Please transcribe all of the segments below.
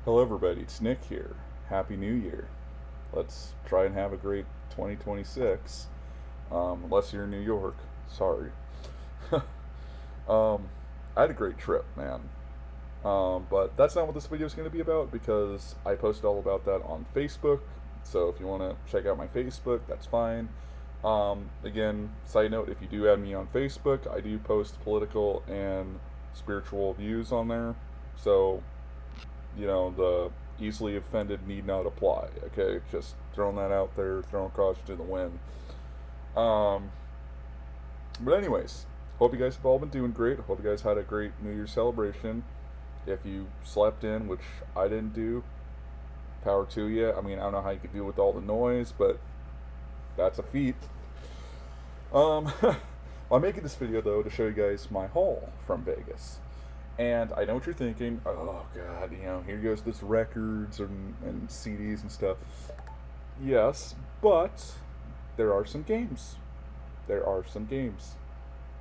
Hello, everybody. It's Nick here. Happy New Year. Let's try and have a great 2026. Unless you're in New York. Sorry. um, I had a great trip, man. But that's not what this video is going to be about because I posted all about that on Facebook. So if you want to check out my Facebook, that's fine. Again, side note, if you do add me on Facebook, I do post political and spiritual views on there. So the easily offended need not apply. Okay, just throwing that out there, throwing caution to the wind. Um, but anyways, hope you guys have all been doing great. Hope you guys had a great New Year's celebration. If you slept in, which I didn't do, power to you. I mean, I don't know how you could deal with all the noise, but that's a feat. Um, I'm making this video though to show you guys my haul from Vegas. And I know what you're thinking. Oh God, here goes this records and CDs and stuff. Yes, but there are some games. There are some games.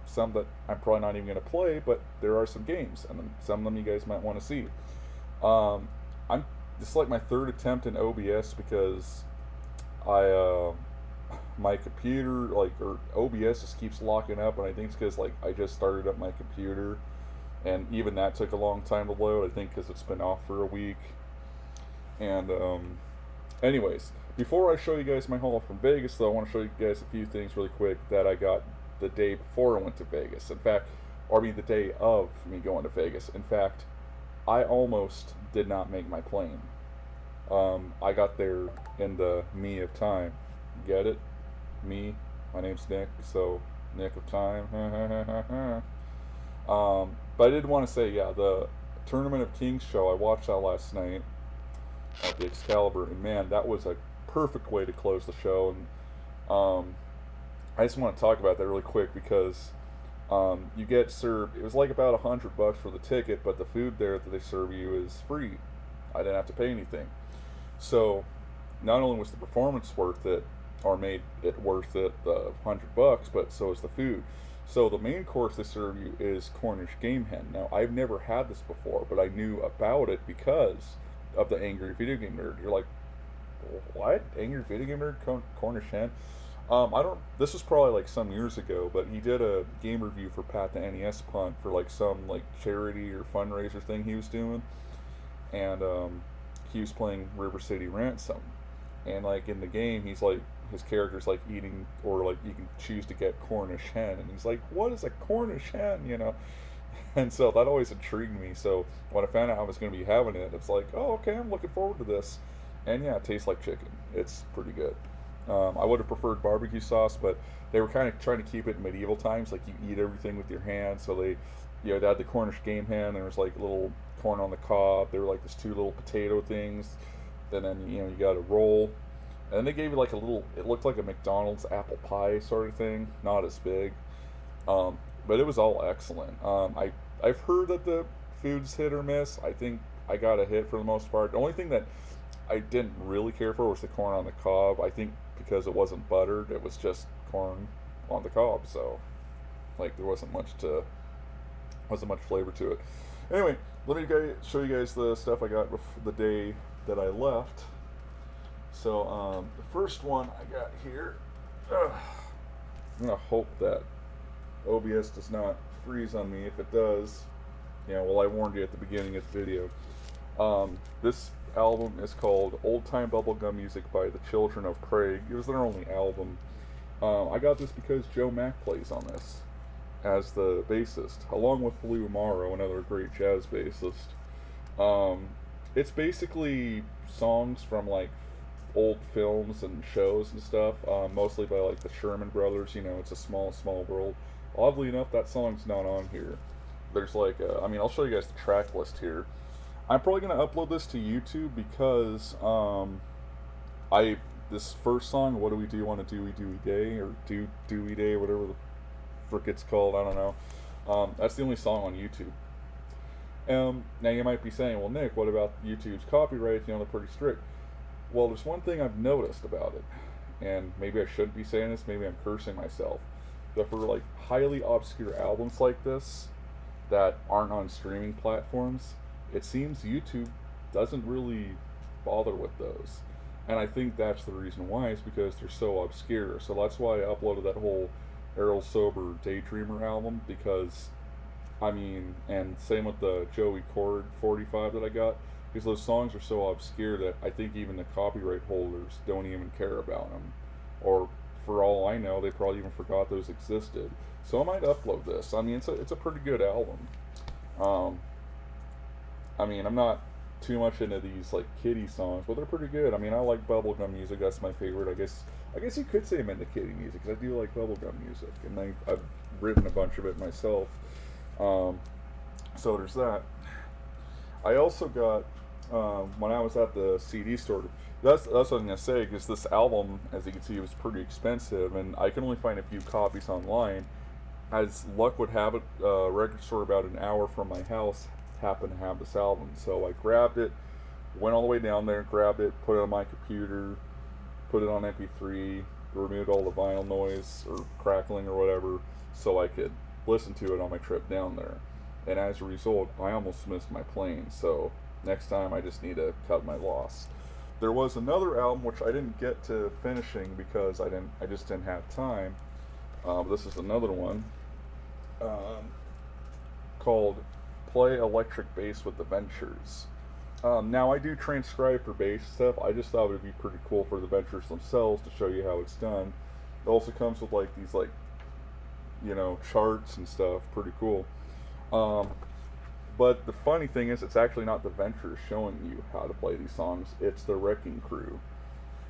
Some that I'm probably not even going to play, but there are some games, and some of them you guys might want to see. Um, I'm This is like my third attempt in OBS because I my computer or OBS just keeps locking up, and I think it's because I just started up my computer and even that took a long time to load. I think because it's been off for a week. And anyways, before I show you guys my haul from Vegas, though, I want to show you guys a few things really quick that I got the day before I went to Vegas. In fact, the day of me going to Vegas. In fact, I almost did not make my plane. I got there in the me of time. Get it? Me. My name's Nick, so Nick of time. But I did want to say, yeah, the Tournament of Kings show, I watched that last night at the Excalibur, and man, that was a perfect way to close the show. And I just want to talk about that really quick because you get served, it was like about $100 for the ticket, but the food there that they serve you is free. I didn't have to pay anything. So not only was the performance worth it, or made it worth it, the $100, but so is the food. So the main course they serve you is Cornish game hen. Now I've never had this before, but I knew about it because of the Angry Video Game Nerd. You're like, what? Angry Video Game Nerd Cornish hen? I don't. This was probably like some years ago, but he did a game review for Pat the NES Punt for some charity or fundraiser thing he was doing, and he was playing River City Ransom, and in the game he's his character's eating, or you can choose to get Cornish hen, and he's like, what is a Cornish hen? And so that always intrigued me. So when I found out I was going to be having it, it's like, oh, okay, I'm looking forward to this. And yeah, it tastes like chicken. It's pretty good. I would have preferred barbecue sauce, but they were kind of trying to keep it medieval times, you eat everything with your hands. So they had the Cornish game hen. There was little corn on the cob. There were these two little potato things. And then you got a roll. And then they gave you a little, it looked like a McDonald's apple pie sort of thing, not as big. But it was all excellent. I've heard that the food's hit or miss. I think I got a hit for the most part. The only thing that I didn't really care for was the corn on the cob. I think because it wasn't buttered, it was just corn on the cob. So there wasn't much flavor to it. Anyway, let me show you guys the stuff I got the day that I left. So the first one I got here, I'm gonna hope that OBS does not freeze on me. If it does, I warned you at the beginning of the video. This album is called Old Time Bubblegum Music by the Children of Prague. It was their only album. I got this because Joe Mack plays on this as the bassist, along with Lou Morrow, another great jazz bassist. It's basically songs from old films and shows and stuff, mostly by the Sherman Brothers. It's a small, small world. Oddly enough, that song's not on here. There's I'll show you guys the track list here. I'm probably gonna upload this to YouTube because this first song, What Do We Do on a Dewey Dewey Day, or Dewey Day, whatever the frick it's called, I don't know. That's the only song on YouTube. Now you might be saying, well, Nick, what about YouTube's copyright? They're pretty strict. Well, there's one thing I've noticed about it, and maybe I shouldn't be saying this, maybe I'm cursing myself, but for highly obscure albums like this that aren't on streaming platforms, it seems YouTube doesn't really bother with those. And I think that's the reason why, is because they're so obscure. So that's why I uploaded that whole Errol Sober Daydreamer album, because I mean, and same with the Joey Cord 45 that I got, because those songs are so obscure that I think even the copyright holders don't even care about them. Or for all I know, they probably even forgot those existed. So I might upload this. I mean, it's a pretty good album. Um, I mean, I'm not too much into these like kiddie songs, but they're pretty good. I mean, I like bubblegum music. That's my favorite. I guess you could say I'm into kiddie music, because I do like bubblegum music, and I've written a bunch of it myself. Um, so there's that. I also got, when I was at the CD store. That's what I'm gonna say, because this album, as you can see, was pretty expensive, and I can only find a few copies online. As luck would have it, a record store about an hour from my house happened to have this album, so I grabbed it, went all the way down there, grabbed it, put it on my computer, put it on MP3, removed all the vinyl noise or crackling or whatever, so I could listen to it on my trip down there. And as a result, I almost missed my plane, so next time I just need to cut my loss. There was another album which I didn't get to finishing because I just didn't have time. This is another one, um, called "Play Electric Bass with the Ventures." Now I do transcribe for bass stuff. I just thought it would be pretty cool for the Ventures themselves to show you how it's done. It also comes with like these charts and stuff. Pretty cool. Um, but the funny thing is, it's actually not the Ventures showing you how to play these songs. It's the Wrecking Crew.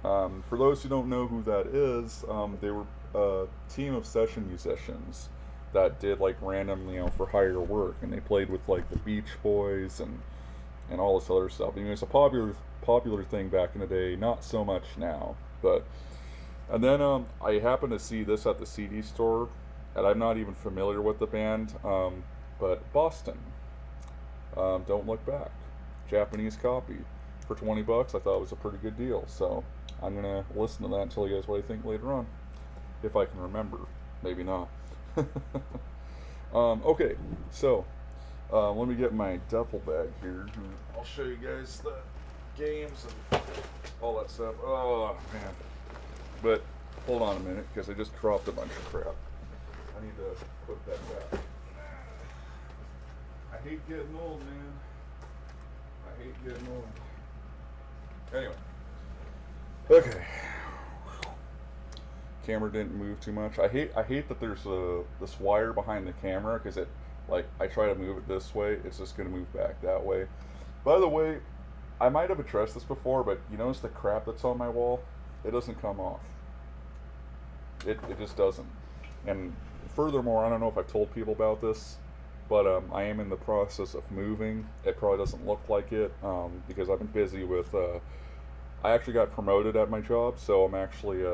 For those who don't know who that is, they were a team of session musicians that did like random, for hire work, and they played with like the Beach Boys and all this other stuff. I mean, it's a popular thing back in the day, not so much now. But and then I happened to see this at the CD store, and I'm not even familiar with the band, but Boston. Don't Look Back, Japanese copy for $20. I thought it was a pretty good deal, so I'm gonna listen to that and tell you guys what I think later on, if I can remember. Maybe not. Okay, so let me get my duffel bag here. I'll show you guys the games and all that stuff. Oh man! But hold on a minute, because I just dropped a bunch of crap. I need to put that back. I hate getting old, man. I hate getting old. Anyway. Okay. Camera didn't move too much. I hate that there's this wire behind the camera, because I try to move it this way, it's just gonna move back that way. By the way, I might have addressed this before, but you notice the crap that's on my wall? It doesn't come off. It just doesn't. And furthermore, I don't know if I've told people about this, but I am in the process of moving. It probably doesn't look like it, because I've been busy with. I actually got promoted at my job, so I'm actually.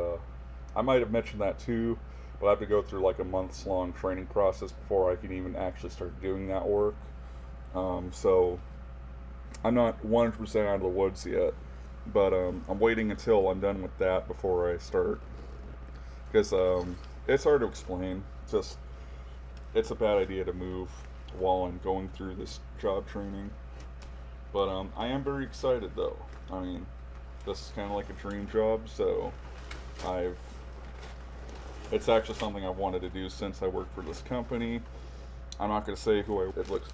I might have mentioned that too, but I have to go through like a months long training process before I can even actually start doing that work. So I'm not 100% out of the woods yet, but I'm waiting until I'm done with that before I start, because it's hard to explain. Just it's a bad idea to move while I'm going through this job training. But I am very excited though. I mean, this is kind of like a dream job, so I've it's actually something I've wanted to do since I worked for this company. I'm not going to say who it looks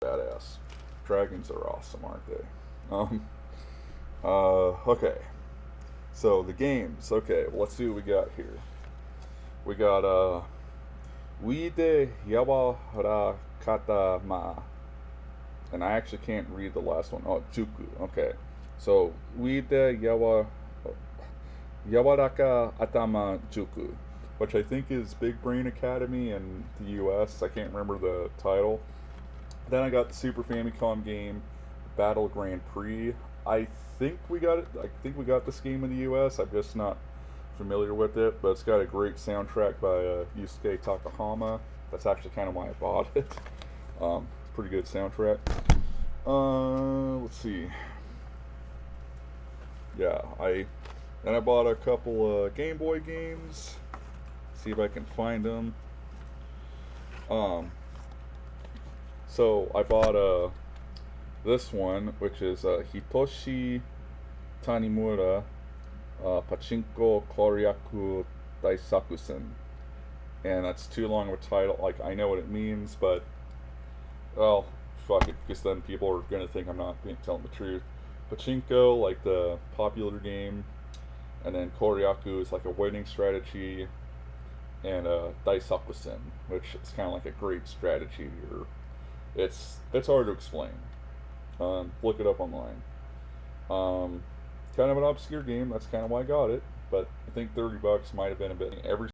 badass. Dragons are awesome, aren't they? Um, okay. So the games. Okay, well, let's see what we got here. We got Uide Yawara Kata Ma. And I actually can't read the last one. Oh, Juku. Okay. So Uide Yawa Yawaraka Atama Juku, which I think is Big Brain Academy in the U.S. I can't remember the title. Then I got the Super Famicom game, Battle Grand Prix. I think we got it. I think we got this game in the U.S. I'm just not familiar with it, but it's got a great soundtrack by Yusuke Takahama. That's actually kind of why I bought it. It's a pretty good soundtrack. Let's see. Yeah, I bought a couple Game Boy games. See if I can find them. Um, so I bought this one, which is Hitoshi Tanimura Pachinko Koryaku Daisakusen, and that's too long of a title. Like, I know what it means, but well, fuck it, because then people are gonna think I'm not telling the truth. Pachinko, like the popular game, and then Koryaku is like a winning strategy, and Daisakusen, which is kind of like a great strategy. Or it's hard to explain. Look it up online. Kind of an obscure game. That's kind of why I got it. But I think $30 might have been a bit. Every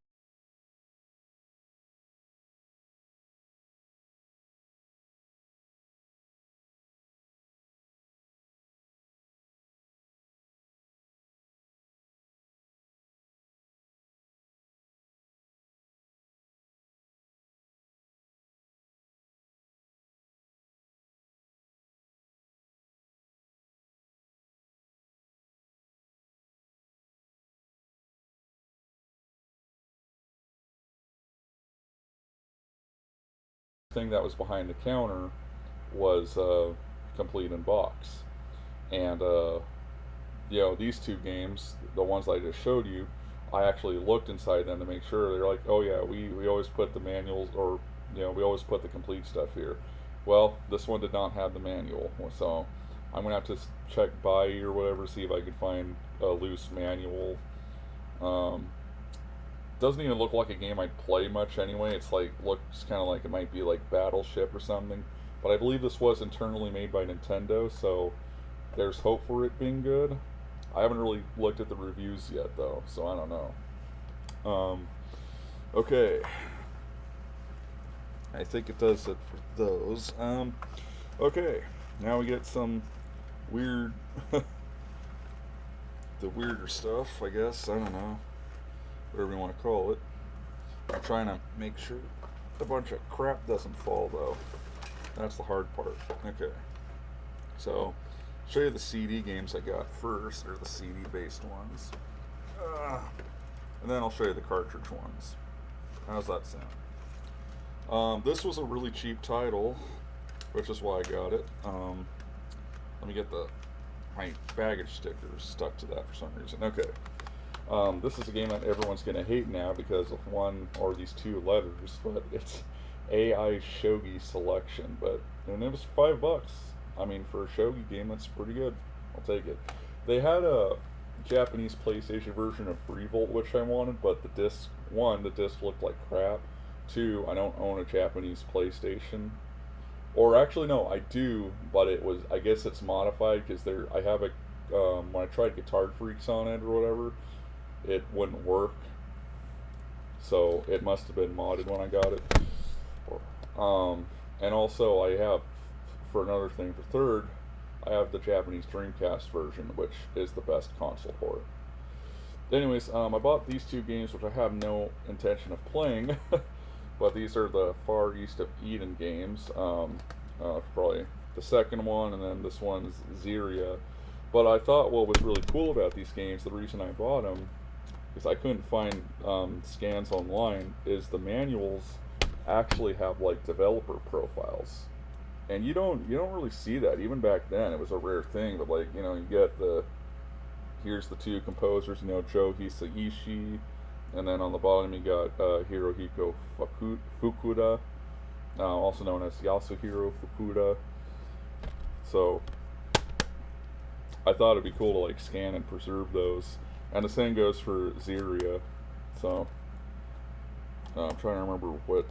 thing that was behind the counter was complete in box, and these two games, the ones that I just showed you, I actually looked inside them to make sure. They're like, oh yeah, we always put the manuals, or we always put the complete stuff here. Well, this one did not have the manual, so I'm gonna have to check buy or whatever, see if I can find a loose manual. Um, doesn't even look like a game I'd play much anyway. It's like looks kind of like it might be like Battleship or something. But I believe this was internally made by Nintendo, so there's hope for it being good. I haven't really looked at the reviews yet though, so I don't know. Okay, I think it does it for those. Okay, now we get some weird, the weirder stuff, I guess. I don't know, whatever you want to call it. I'm trying to make sure a bunch of crap doesn't fall though. That's the hard part. Okay, so show you the CD games I got first, or the CD based ones, and then I'll show you the cartridge ones. How's that sound? This was a really cheap title, which is why I got it. Let me get my baggage stickers stuck to that for some reason. Okay. This is a game that everyone's going to hate now because of one or these two letters, but it's AI Shogi Selection. And it was $5. I mean, for a shogi game, that's pretty good. I'll take it. They had a Japanese PlayStation version of Revolt, which I wanted, but the disc looked like crap. Two, I don't own a Japanese PlayStation. Or actually, no, I do, but I guess it's modified because I have when I tried Guitar Freaks on it or whatever, it wouldn't work. So it must have been modded when I got it. And also, I have, for another thing, for third, I have the Japanese Dreamcast version, which is the best console for it. Anyways, I bought these two games, which I have no intention of playing, but these are the Far East of Eden games. Probably the second one, and then this one's Xeria. But I thought what was really cool about these games, the reason I bought them, because I couldn't find scans online, is the manuals actually have like developer profiles, and you don't really see that. Even back then, it was a rare thing. But like you get here's the two composers, Joe Hisaishi, and then on the bottom you got Hirohiko Fukuda, also known as Yasuhiro Fukuda. So I thought it'd be cool to like scan and preserve those. And the same goes for Xeria. So I'm trying to remember what.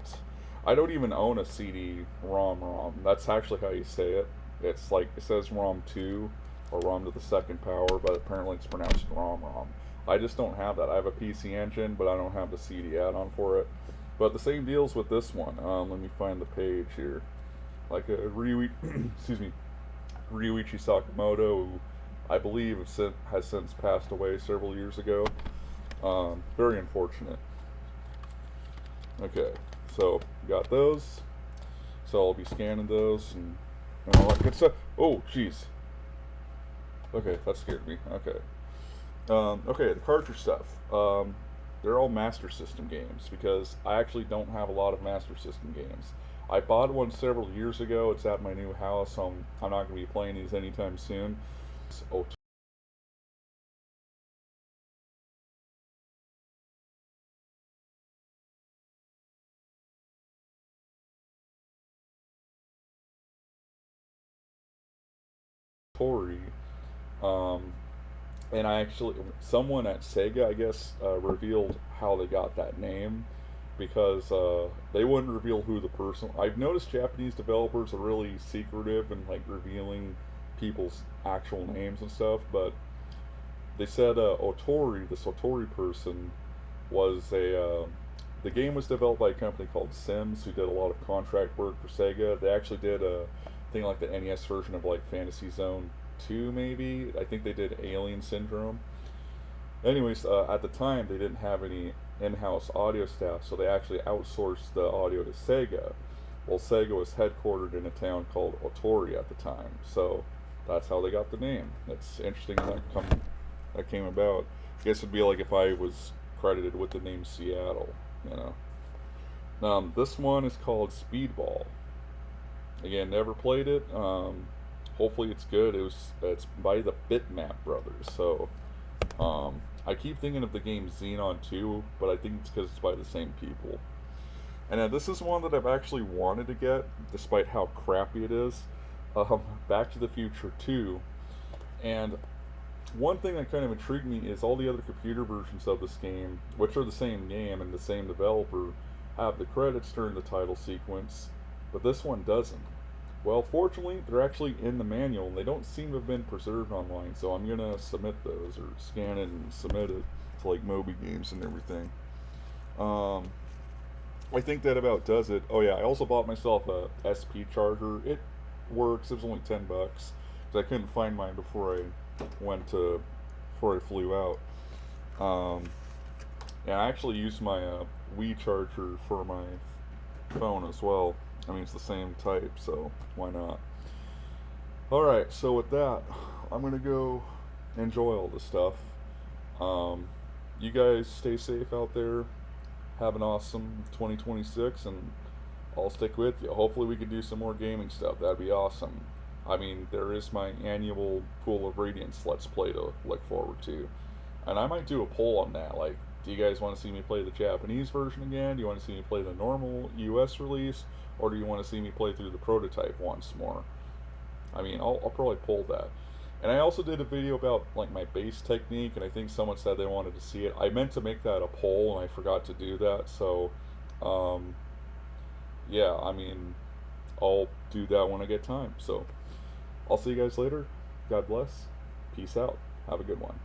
I don't even own a CD-ROM. That's actually how you say it. It's like it says ROM 2 or ROM to the second power, but apparently it's pronounced ROM. I just don't have that. I have a PC Engine, but I don't have the CD add-on for it. But the same deals with this one. Let me find the page here. Like a excuse me, Ryuichi Sakamoto, who I believe has since passed away several years ago. Very unfortunate. Okay, so got those. So I'll be scanning those and all that good stuff. Oh, jeez. Okay, that scared me. Okay. Okay, the cartridge stuff. They're all Master System games because I actually don't have a lot of Master System games. I bought one several years ago. It's at my new house, so I'm not going to be playing these anytime soon. Oh, Tori. Um, and I actually, someone at Sega, I guess, revealed how they got that name because they wouldn't reveal who the person. I've noticed Japanese developers are really secretive and like revealing people's actual names and stuff, but they said Otori, this Otori person, was a. The game was developed by a company called Sims, who did a lot of contract work for Sega. They actually did a thing like the NES version of like Fantasy Zone 2, maybe. I think they did Alien Syndrome. Anyways, at the time they didn't have any in-house audio staff, so they actually outsourced the audio to Sega. Well, Sega was headquartered in a town called Otori at the time, so that's how they got the name. It's interesting that came about. I guess it'd be like if I was credited with the name Seattle, you know. This one is called Speedball. Again, never played it. Hopefully it's good. It's by the Bitmap brothers. So I keep thinking of the game Xenon 2, but I think it's because it's by the same people. And this is one that I've actually wanted to get, despite how crappy it is. Back to the Future 2. And one thing that kind of intrigued me is all the other computer versions of this game, which are the same game and the same developer, have the credits during the title sequence, but this one doesn't. Well, fortunately, they're actually in the manual, and they don't seem to have been preserved online, so I'm going to submit those, or scan it and submit it to, like, Moby Games and everything. Um, I think that about does it. Oh, yeah, I also bought myself a SP charger. It works. It was only $10, because I couldn't find mine before I flew out. Um, and I actually used my Wii charger for my phone as well. I mean, it's the same type, so why not? Alright, so with that, I'm going to go enjoy all this stuff. You guys stay safe out there. Have an awesome 2026, and I'll stick with you. Hopefully, we can do some more gaming stuff. That'd be awesome. I mean, there is my annual Pool of Radiance Let's Play to look forward to. And I might do a poll on that. Like, do you guys want to see me play the Japanese version again? Do you want to see me play the normal US release? Or do you want to see me play through the prototype once more? I mean, I'll probably poll that. And I also did a video about like my bass technique, and I think someone said they wanted to see it. I meant to make that a poll, and I forgot to do that. So, um, yeah, I mean, I'll do that when I get time. So, I'll see you guys later. God bless. Peace out. Have a good one.